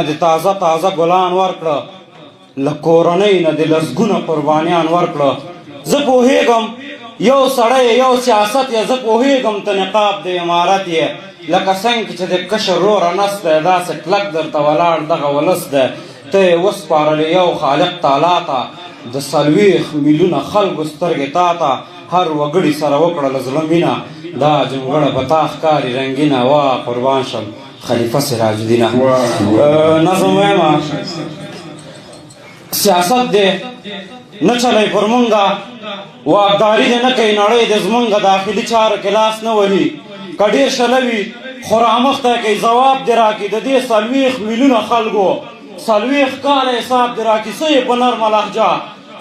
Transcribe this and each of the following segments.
د تازه تازه ګلان ورکړه، له کورنۍ نه د لسګونه قربانیان ورکړه. زه پوهېږم یو سړی یو سیاست یې، زه پوهېږم ته نقاب د امارت یې، لکه څنګه چې د کشر روره نس دی داسې کلک درته ولاړ دغه ولس دی. ته یې وسپارلې یو خالق تعالی ته، د 40 میلیونه خلکو سترګې تا ته، هر وګړي سره وکړله زړه مینه، دا جمګړه په تا ښکاري رنګینه. وا قربان شم خلیفه سراج الدینه. نظم ویمه سیاست دی نه چلی پر مونږه، واکداري دی نه کوي نړۍ د زمونږه، داخلي چارو کې لاس نه وهي. که ډېر شله وي خو رامخته کوي، ځواب دی راکړي د دې 40 میلیونه خلکو. 40 کاله حساب دی راکړي، څه یې په نرمه لهجه،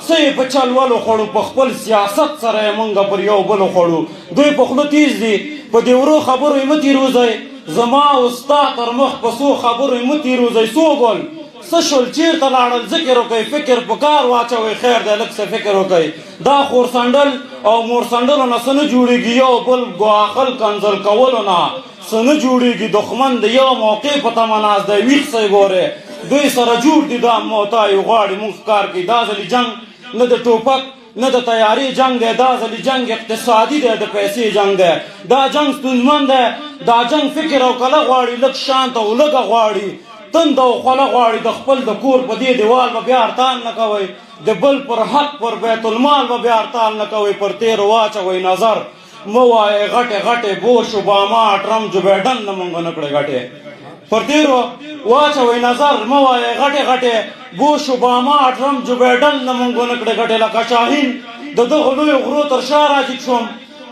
څه یې په چل ولو خوړو، په خپل سیاست سره یې مونږ پر یو بلو خوړو. دوی په خوله تیز دي، په دې ورو خبرو یې مه تېروځئ، زما او ستا تر مخ په څو خبرو یې مه تېروځئ. څو ګل څه شول چېرته لاړل، ذکر وکئ، فکر په کار واچوئ، خیر دی لږ څه فکر وکئ. دا خورسنډل او مورسنډلو نه څه نه جوړېږي، یو بل ګواښل کنځل کولو نه څه نه جوړېږي. دښمن د یو موقع په تمه ناست دی، ویښ صی ګورې دوی سره جوړ دي دا موتایو غواړي مونږ ښکار کړي. دا ځلې جنګ نه د ټوپک نه د تیارې جنگ دی، دا ځلې جنگ اقتصادي دی، د پیسې جنگ دی. دا جنگ ستونزمن دی، دا جنگ فکر او کله غواړي، لږ شانت او لږه غواړي، تند او خوله غواړي. د خپل د کور په دې دیوال به بیا ارتال نه کوئ، د بل پر حق پر بیت المال به بیا ارتال نه کوئ. پر تیرو واچوئ نظر، مه وایئ غټې غټې بوش اوباما ټرمپ جو بایډن نه مونږ نه کړې غټې. پر تیرو واچوئ نظر، مه وایئ غټې غټې بوش اوباما ټرمپ جو بایډن نه مونږ نه کړې غټې. لکه شاهین د دغو لویو غرو تر شا راجګ شوم،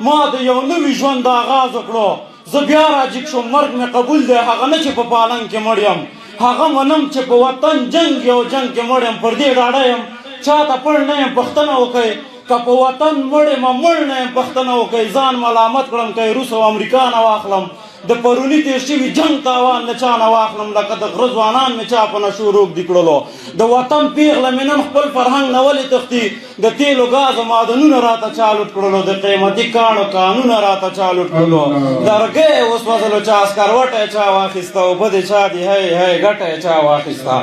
ما د یو نوي ژوند آغاز وکړو. زه بیا راجګ شوم، مرګ مې قبول دی، هغه نه چې په پالنګ کې مړ یم، هغه منم چې په وطن جنګ یو جنګ کې مړ یم. پر دې ډاډه یم چاته پړ نه یم، پښتنه وکئ، که په وطن مړ یم مړ نه یم، پښتنه وکئ. ځان ملامت کړم که روس او امریکا نه واخلم، د پروني تېر شوي جنګ تاوان له چا نه واخلم. لکه د غره ځوانان مې چا په نشو روږدي کړلو، د وطن پیغله مې نن خپل فرهنګ نه ولې تښتي. د تیلو ګازو معدنونه راته چا لوټ کړلو، د قیمتي کاڼو کانونه راته چا لوټ کړلو. لرګی یې وسوځلو، چا سکروټی چا واخیسته، اوبه دې چا دي هی هی ګټه یې چا واخیسته.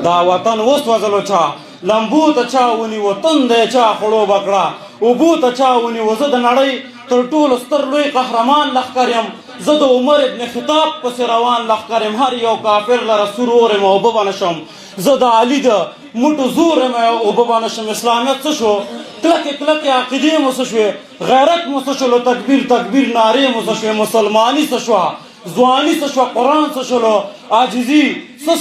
دا وطن وسوځلو چا، لمبو ته چا ونیو، تنده یې چا خړوبه کړه، اوبو ته چا ونیو. زه د نړۍ تر ټولو ستر لوی قهرمان لښکر یم، زه د عمر ابن خطاب پسې روان لښکر یم. هر یو کافر لره سرور یم اوبه به نشم، زه د علي د موټو زور یم اوبه به نشم. اسلامیت څه شو؟ کلکې کلکې عقیدې مو څه شوې، غیرت مو څه شولو، تکبیر تکبیر نارې مو څه شوې، مسلماني څه شوه، ځواني څه شوه، قرآن څه شولو، عاجزي څه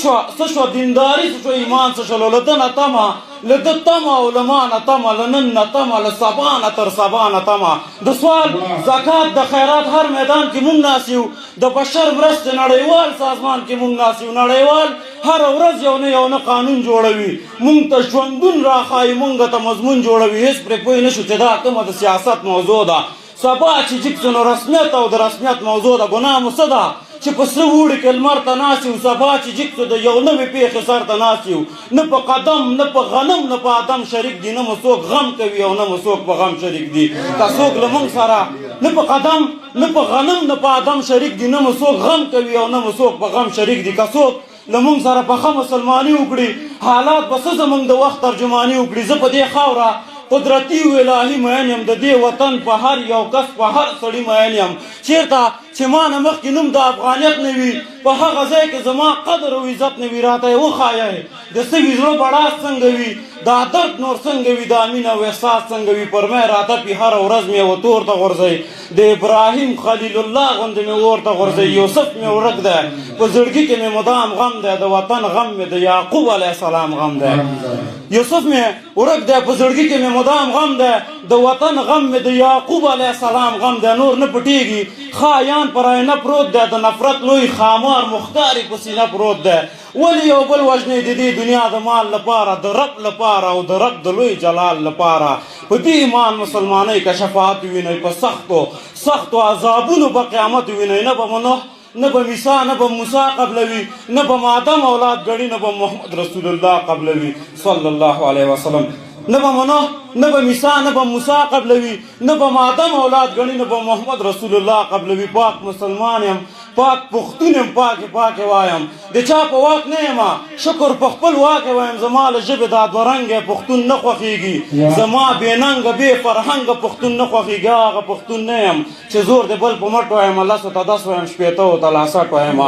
شوه، دینداري څه شوه، ایمان څه شولو. له ده نه تمه، له ده تمه او له ما نه تمه، له نن نه تمه، له سبا نه تر سبا نه تمه. د سوال زکات د خیرات هر میدان کې مونږ ناست یو، د بشر مرستې نړیوال سازمان کې مونږ ناست یو. نړیوال هره ورځ یو نه قانون جوړوي، مونږ ته ژوندون راښایي، مونږ ته مضمون جوړوي. هېڅ پرې پوه نه شو چې دا کومه د سیاست موضوع ده. سبا چې جګ سو نو رسمیت او د رسمیت موضوع ده. ګناه مو څه ده چې په سره وړي کې لمر ته ناست یو، سبا چې جګ سو د یو نوې پېښې سر ته ناست یو. نه په قدم نه په غنم نه په ادم شریک دي، نه مو څوک غم کوي او نه مو څوک په غم شریک دي. که څوک له مونږ سره نه په قدم نه په غنم نه په ادم شریک دي، نه مو څوک غم کوي او نه مو څوک په غم شریک دي. که څوک له مونږ سره پخه مسلماني وکړي، حالات به څه زمونږ د وخت ترجماني وکړي. زه په دې خاوره قدرتي و الهي مین یم، د دې وطن په هر یو کس په هر سړي مین یم. چېرته چې ما نه مخکې نوم د افغانیت نه وي، په هغه ځای کې زما قدر او عزت نه وي. راته یې وښایئ د سوي زړه بړاس څنګه وي، دا درد نور څنګه وي، دا مینه او احساس څنګه وي. پر مې راته پي هره ورځ مې و تور ته غورځئ، د ابراهیم خلیل الله غوندې مې اور ته غورځئ. یوسف مې ورک دی، په زړګي کې مې مدام غم دی، د وطن غم مې د یعقوب علیه السلام غم دی. یوسف مې ورک دی، په زړګي کې مې مدام غم دی، د وطن غم مې د یعقوب علیه السلام غم دی. نور نه پټېږي، خایان پر آینه پروت دی، د نفرت لوی خامار مختاري په سینه پروت دی. ولې یو بل وژنې د دې دنیا د مال لپاره، د رب لپاره او د رب د لوی جلال لپاره. په دې ایمان مسلمانۍ که شفاعت وینئ، په سختو عذابونو به قیامت وینئ. نه به نوح نه به میسا نه به موسی قبلوي، نه به آدم اولاد ګڼي، نه به محمد رسول الله قبلوي صلی الله علیه وسلم. نه به نوح نه به میسا نه به موسی قبلوي، نه به آدم اولاد ګڼي، نه به محمد رسول الله قبلوي. پاک مسلمان یم، پاک پښتون یم پاکې وایم د چا په واک نه یم شکر په خپل واک وایم زما له ژبې دا دوه رنګی پښتون نه خوښېږي زما بې ننګه بې فرهنګه پښتون نه خوښېږي هغه پښتون نه یم چې زور د بل په مټ وایم لسو ته 10 وایم شپېتو ته لاسټ وایم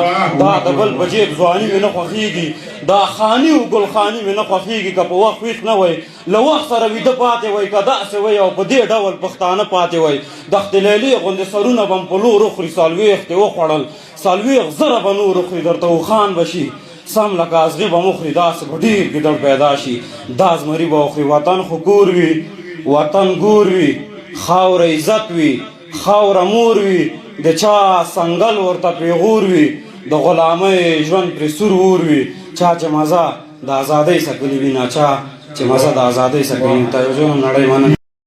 دا د بل په جیب ځواني مې نه خوښېږي دا خاني و ګلخاني مې نه خوښېږي که په وخت ویښ نه وی له وخت سره ویده پاتې وی که داسې وی او په دې ډول پښتانه پاتې وی دښتې لیلې غوندې سرونه به م په لور وخوري څلوېښت یې وخوړل 40 زره به نور وخوري درته وخان به شي سم لکه ازغي به مخوري داسې به ډېر ګیدړ پیدا شي دا زمري به وخوري وطن خو کور وي وطن ګور وي خاوره عزت وي خاوره مور وي د چا سنګل ورته پیغور وي د غلامۍ ژوند پرې سور اور وي چا چې مزه د ازادۍ څکلي وي نه چا چې مزه د ازادۍ څکلي وي. تر نړۍ مننه.